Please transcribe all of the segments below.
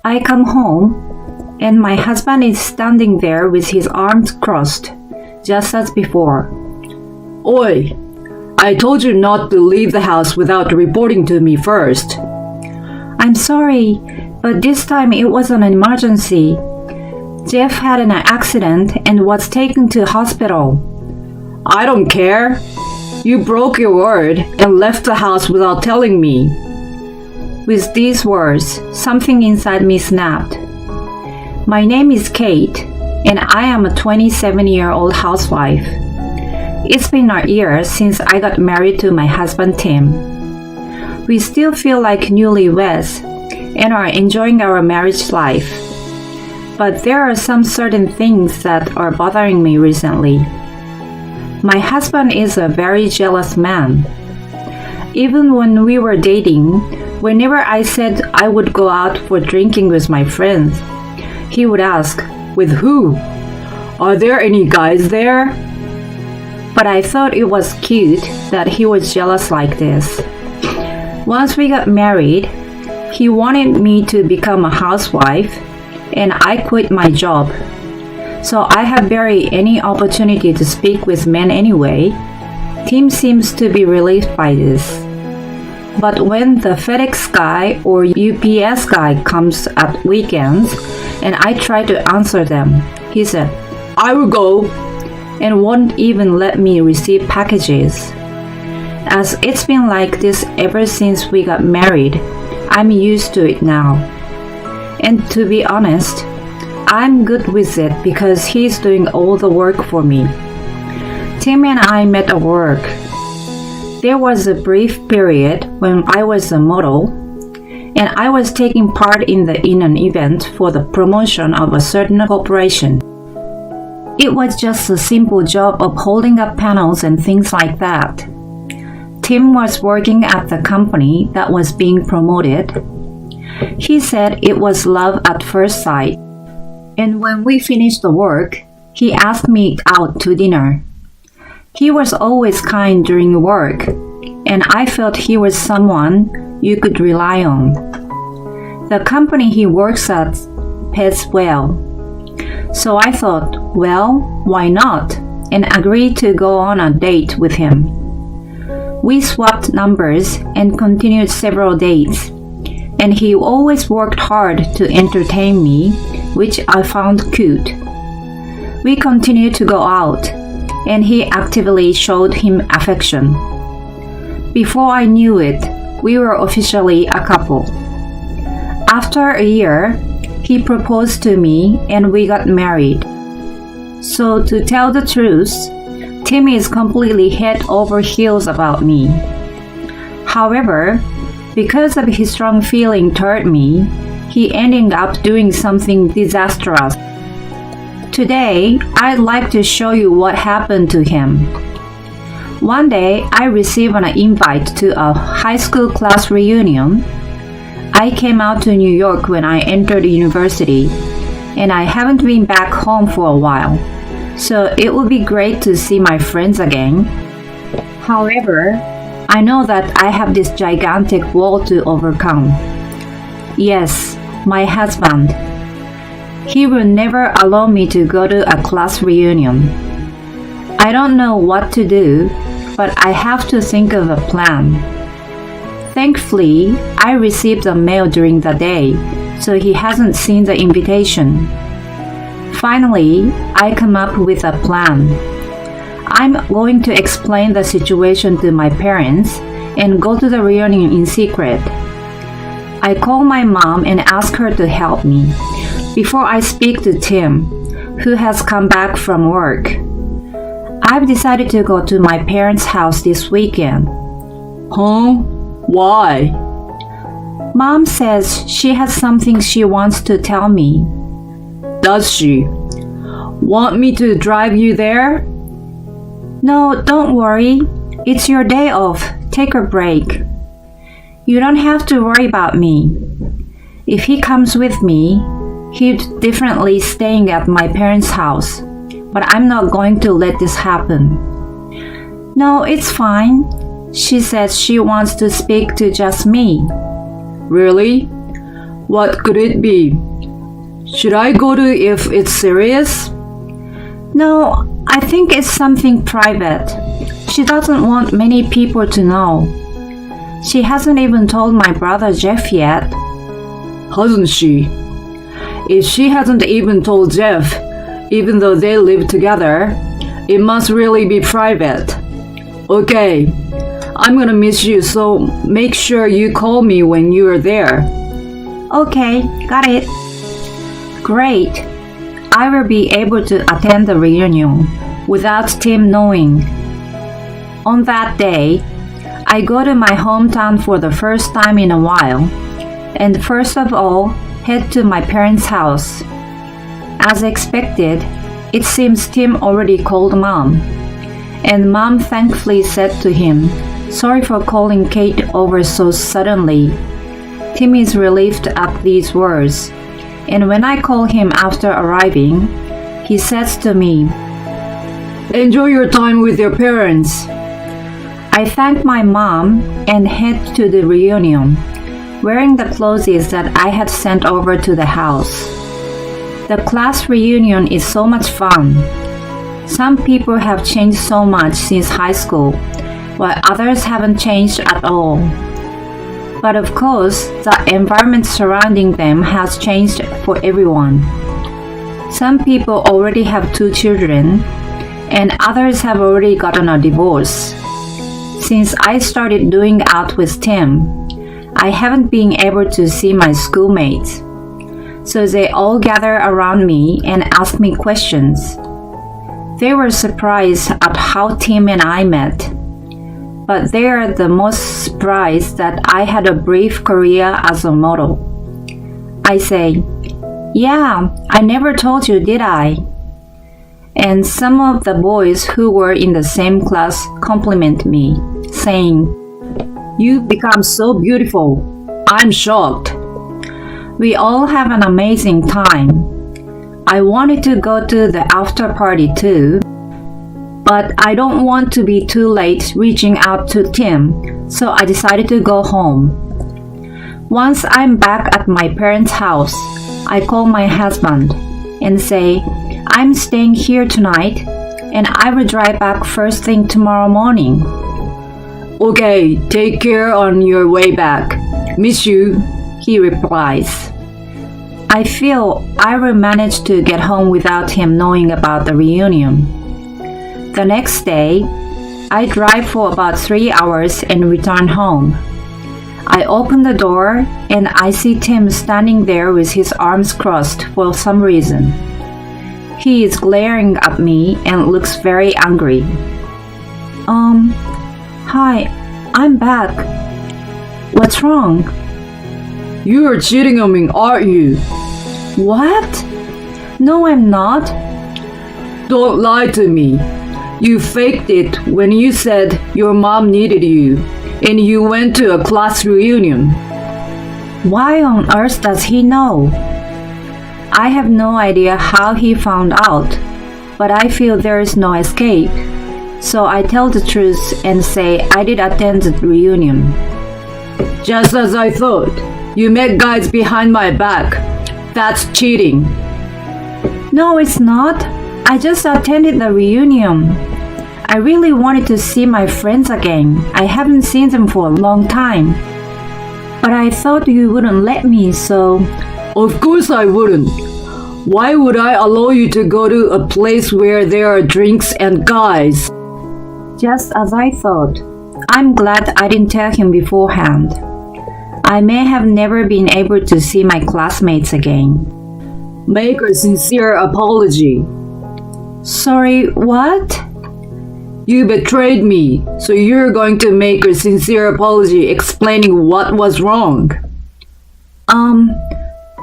I come home, and my husband is standing there with his arms crossed, just as before. Oi! I told you not to leave the house without reporting to me first. I'm sorry, but this time it was an emergency. Jeff had an accident and was taken to hospital. I don't care. You broke your word and left the house without telling me. With these words, something inside me snapped. My name is Kate, and I am a 27-year-old housewife. It's been a year since I got married to my husband Tim. We still feel like newlyweds and are enjoying our marriage life. But there are some certain things that are bothering me recently. My husband is a very jealous man. Even when we were dating, whenever I said I would go out for drinking with my friends, he would ask, "With who? Are there any guys there?" But I thought it was cute that he was jealous like this. Once we got married, he wanted me to become a housewife, and I quit my job. So I have barely any opportunity to speak with men anyway. Tim seems to be relieved by this. But when the FedEx guy or UPS guy comes at weekends and I try to answer them, he said, "I will go," and won't even let me receive packages. As it's been like this ever since we got married, I'm used to it now. And to be honest, I'm good with it because he's doing all the work for me. Tim and I met at work. There was a brief period when I was a model, and I was taking part in an event for the promotion of a certain corporation. It was just a simple job of holding up panels and things like that. Tim was working at the company that was being promoted. He said it was love at first sight. And when we finished the work, he asked me out to dinner. He was always kind during work, and I felt he was someone you could rely on. The company he works at pays well. So I thought, well, why not? And agreed to go on a date with him. We swapped numbers and continued several dates, and he always worked hard to entertain me, which I found cute. We continued to go out, and he actively showed him affection. Before I knew it, we were officially a couple. After a year, he proposed to me and we got married. So to tell the truth, Tim is completely head over heels about me. However, because of his strong feeling toward me, he ended up doing something disastrous. Today, I'd like to show you what happened to him. One day, I received an invite to a high school class reunion. I came out to New York when I entered university, and I haven't been back home for a while, so it would be great to see my friends again. However, I know that I have this gigantic wall to overcome. Yes, my husband. He will never allow me to go to a class reunion. I don't know what to do, but I have to think of a plan. Thankfully, I received a mail during the day, so he hasn't seen the invitation. Finally, I come up with a plan. I'm going to explain the situation to my parents and go to the reunion in secret. I call my mom and ask her to help me before I speak to Tim, who has come back from work. I've decided to go to my parents' house this weekend. Huh? Why? Mom says she has something she wants to tell me. Does she? Want me to drive you there? No, don't worry. It's your day off. Take a break. You don't have to worry about me. If he comes with me, he'd definitely staying at my parents' house. But I'm not going to let this happen. No, it's fine. She says she wants to speak to just me. Really? What could it be? Should I go to if it's serious? No, I think it's something private. She doesn't want many people to know. She hasn't even told my brother Jeff yet. Hasn't she? If she hasn't even told Jeff, even though they live together, it must really be private. Okay, I'm gonna miss you, so make sure you call me when you're there. Okay, got it. Great. I will be able to attend the reunion without Tim knowing. On that day, I go to my hometown for the first time in a while, and first of all, head to my parents' house. As expected, it seems Tim already called Mom, and Mom thankfully said to him, "Sorry for calling Kate over so suddenly." Tim is relieved at these words, and when I call him after arriving, he says to me, "Enjoy your time with your parents." I thank my mom and head to the reunion, wearing the clothes that I had sent over to the house. The class reunion is so much fun. Some people have changed so much since high school, while others haven't changed at all. But of course, the environment surrounding them has changed for everyone. Some people already have 2 children, and others have already gotten a divorce. Since I started doing out with Tim, I haven't been able to see my schoolmates. So they all gather around me and ask me questions. They were surprised at how Tim and I met, but they are the most surprised that I had a brief career as a model. I say, "Yeah, I never told you, did I?" And some of the boys who were in the same class compliment me, saying, "You've become so beautiful. I'm shocked." We all have an amazing time. I wanted to go to the after party too, but I don't want to be too late reaching out to Tim, so I decided to go home. Once I'm back at my parents' house, I call my husband and say, "I'm staying here tonight, and I will drive back first thing tomorrow morning." "Okay, take care on your way back. Miss you," he replies. I feel I will manage to get home without him knowing about the reunion. The next day, I drive for about 3 hours and return home. I open the door and I see Tim standing there with his arms crossed for some reason. He is glaring at me and looks very angry. Hi, I'm back. What's wrong?" "You're cheating on me, aren't you?" "What? No, I'm not." "Don't lie to me. You faked it when you said your mom needed you, and you went to a class reunion." Why on earth does he know? I have no idea how he found out, but I feel there is no escape. So I tell the truth and say I did attend the reunion. "Just as I thought. You met guys behind my back. That's cheating." No, it's not. I just attended the reunion. I really wanted to see my friends again. I haven't seen them for a long time. But I thought you wouldn't let me, so... "Of course I wouldn't. Why would I allow you to go to a place where there are drinks and guys?" Just as I thought. I'm glad I didn't tell him beforehand. I may have never been able to see my classmates again. "Make a sincere apology." Sorry, what? "You betrayed me, so you're going to make a sincere apology explaining what was wrong."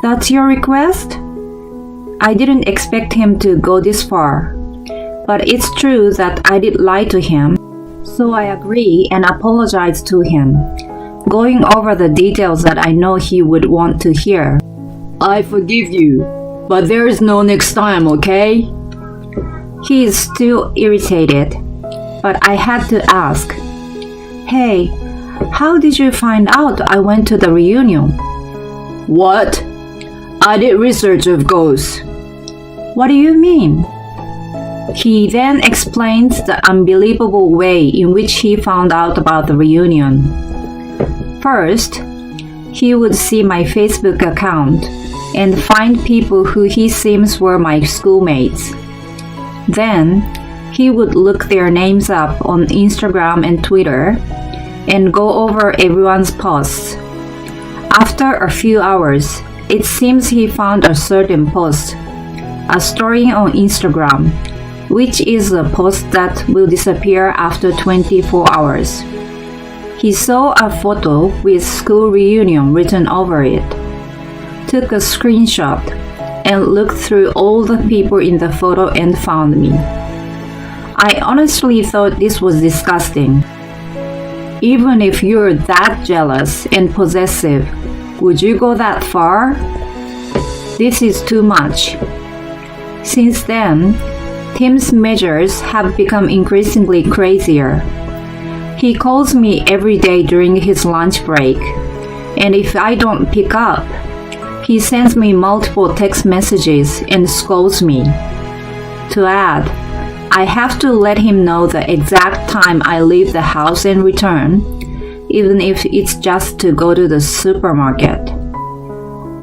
That's your request? I didn't expect him to go this far. But it's true that I did lie to him, so I agree and apologize to him, going over the details that I know he would want to hear. "I forgive you, but there is no next time, okay?" He is still irritated, but I had to ask, "Hey, how did you find out I went to the reunion?" What? I did research, of course. What do you mean? He then explains the unbelievable way in which he found out about the reunion. First, he would see my Facebook account and find people who he seems were my schoolmates. Then, he would look their names up on Instagram and Twitter and go over everyone's posts. After a few hours, it seems he found a certain post, a story on Instagram, which is a post that will disappear after 24 hours. He saw a photo with school reunion written over it, took a screenshot, and looked through all the people in the photo and found me. I honestly thought this was disgusting. Even if you're that jealous and possessive, would you go that far? This is too much. Since then, Tim's measures have become increasingly crazier. He calls me every day during his lunch break, and if I don't pick up, he sends me multiple text messages and scolds me. To add, I have to let him know the exact time I leave the house and return, even if it's just to go to the supermarket.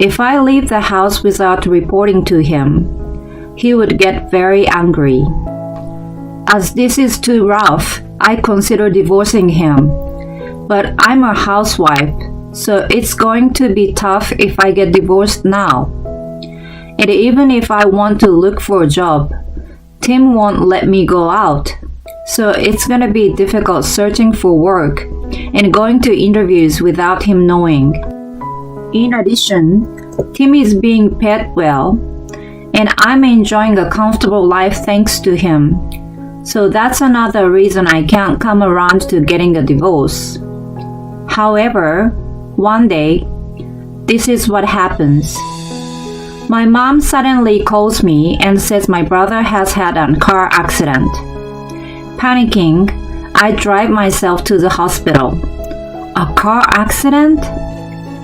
If I leave the house without reporting to him, he would get very angry. As this is too rough, I consider divorcing him. But I'm a housewife, so it's going to be tough if I get divorced now. And even if I want to look for a job, Tim won't let me go out. So it's gonna be difficult searching for work and going to interviews without him knowing. In addition, Tim is being paid well, and I'm enjoying a comfortable life thanks to him. So that's another reason I can't come around to getting a divorce. However, one day, this is what happens. My mom suddenly calls me and says my brother has had a car accident. Panicking, I drive myself to the hospital. A car accident?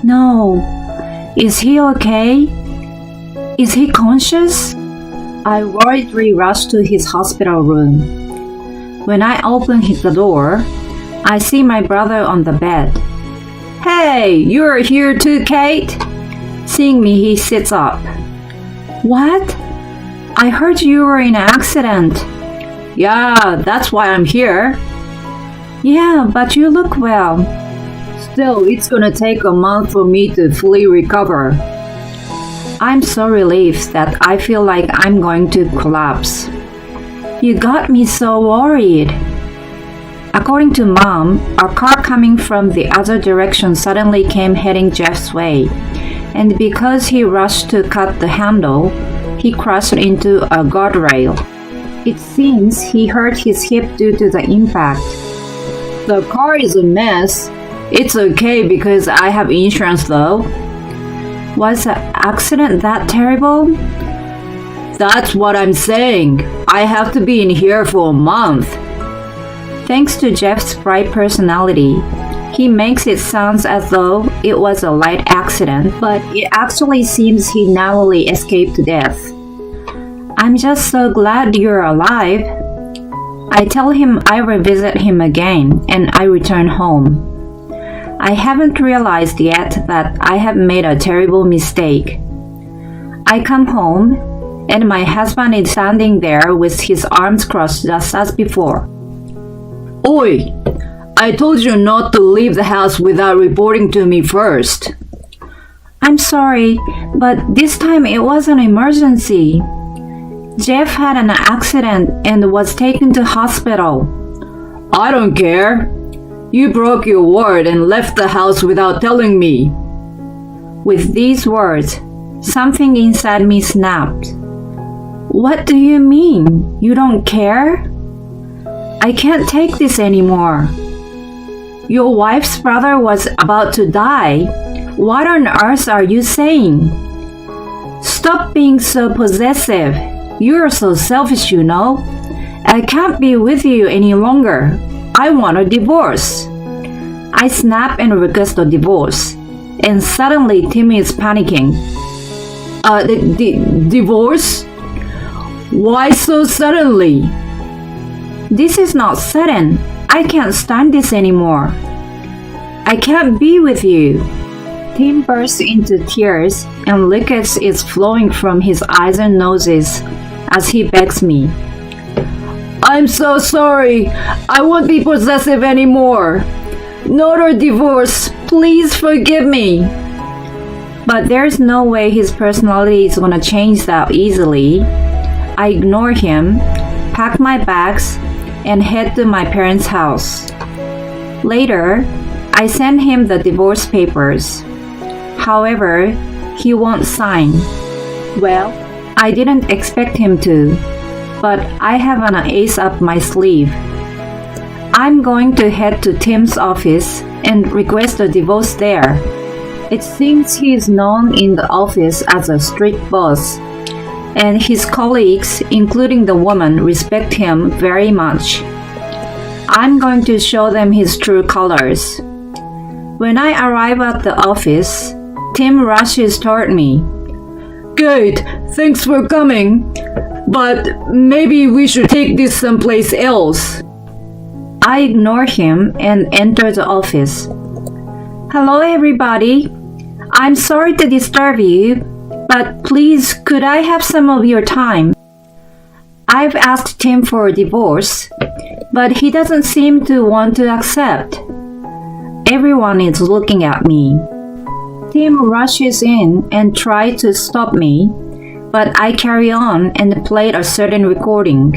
No. Is he okay? Is he conscious? I worriedly rush to his hospital room. When I open the door, I see my brother on the bed. Hey, you're here too, Kate? Seeing me, he sits up. What? I heard you were in an accident. Yeah, that's why I'm here. Yeah, but you look well. Still, it's gonna take a month for me to fully recover. I'm so relieved that I feel like I'm going to collapse. You got me so worried. According to Mom, a car coming from the other direction suddenly came heading Jeff's way, and because he rushed to cut the handle, he crashed into a guardrail. It seems he hurt his hip due to the impact. The car is a mess. It's okay because I have insurance though. Was the accident that terrible? That's what I'm saying. I have to be in here for a month. Thanks to Jeff's bright personality, he makes it sound as though it was a light accident, but it actually seems he narrowly escaped death. I'm just so glad you're alive. I tell him I will visit him again, and I return home. I haven't realized yet that I have made a terrible mistake. I come home, and my husband is standing there with his arms crossed just as before. Oi! I told you not to leave the house without reporting to me first. I'm sorry, but this time it was an emergency. Jeff had an accident and was taken to hospital. I don't care. You broke your word and left the house without telling me. With these words, something inside me snapped. What do you mean? You don't care? I can't take this anymore. Your wife's brother was about to die. What on earth are you saying? Stop being so possessive. You're so selfish, you know. I can't be with you any longer. I want a divorce. I snap and request a divorce. and suddenly Tim is panicking. Divorce? Why so suddenly? This is not sudden. I can't stand this anymore. I can't be with you. Tim bursts into tears and liquids is flowing from his eyes and noses as he begs me. I'm so sorry. I won't be possessive anymore. Not a divorce. Please forgive me. But there's no way his personality is gonna change that easily. I ignore him, pack my bags, and head to my parents' house. Later, I send him the divorce papers. However, he won't sign. Well, I didn't expect him to, but I have an ace up my sleeve. I'm going to head to Tim's office and request a divorce there. It seems he is known in the office as a strict boss, and his colleagues, including the woman, respect him very much. I'm going to show them his true colors. When I arrive at the office, Tim rushes toward me. Good, thanks for coming. But maybe we should take this someplace else. I ignore him and enter the office. Hello, everybody. I'm sorry to disturb you, but please, could I have some of your time? I've asked Tim for a divorce, but he doesn't seem to want to accept. Everyone is looking at me. Tim rushes in and tries to stop me, but I carry on and play a certain recording.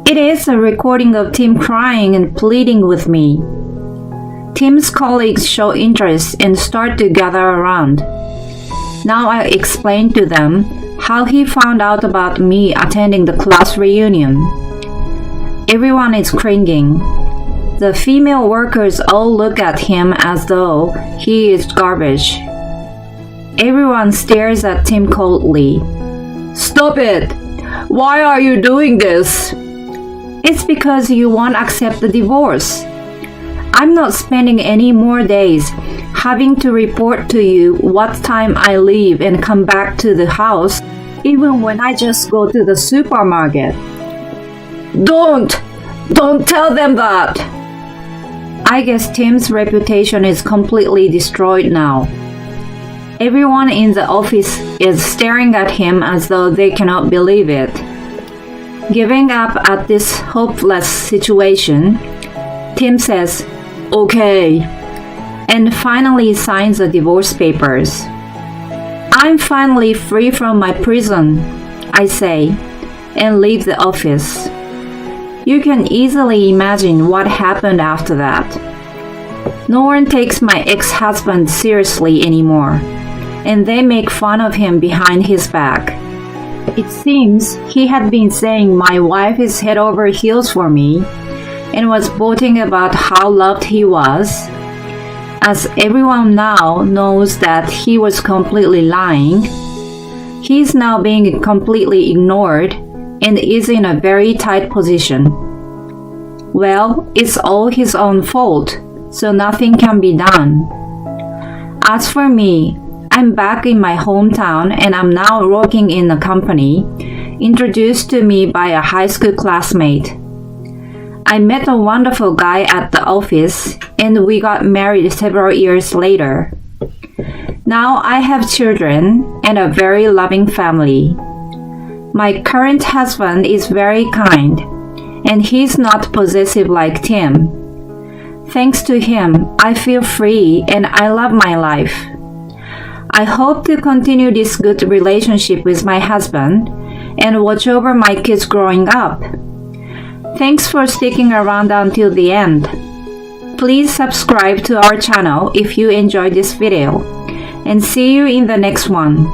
It is a recording of Tim crying and pleading with me. Tim's colleagues show interest and start to gather around. Now I explain to them how he found out about me attending the class reunion. Everyone is cringing. The female workers all look at him as though he is garbage. Everyone stares at Tim coldly. Stop it! Why are you doing this? It's because you won't accept the divorce. I'm not spending any more days having to report to you what time I leave and come back to the house, even when I just go to the supermarket. Don't tell them that. I guess Tim's reputation is completely destroyed now. Everyone in the office is staring at him as though they cannot believe it. Giving up at this hopeless situation, Tim says, "Okay," and finally signs the divorce papers. I'm finally free from my prison, I say, and leave the office. You can easily imagine what happened after that. No one takes my ex-husband seriously anymore, and they make fun of him behind his back. It seems he had been saying my wife is head over heels for me and was boasting about how loved he was. As everyone now knows that he was completely lying, he is now being completely ignored and is in a very tight position. Well, it's all his own fault, so nothing can be done. As for me, I'm back in my hometown and I'm now working in a company introduced to me by a high school classmate. I met a wonderful guy at the office and we got married several years later. Now I have children and a very loving family. My current husband is very kind and he's not possessive like Tim. Thanks to him, I feel free and I love my life. I hope to continue this good relationship with my husband and watch over my kids growing up. Thanks for sticking around until the end. Please subscribe to our channel if you enjoyed this video, and see you in the next one.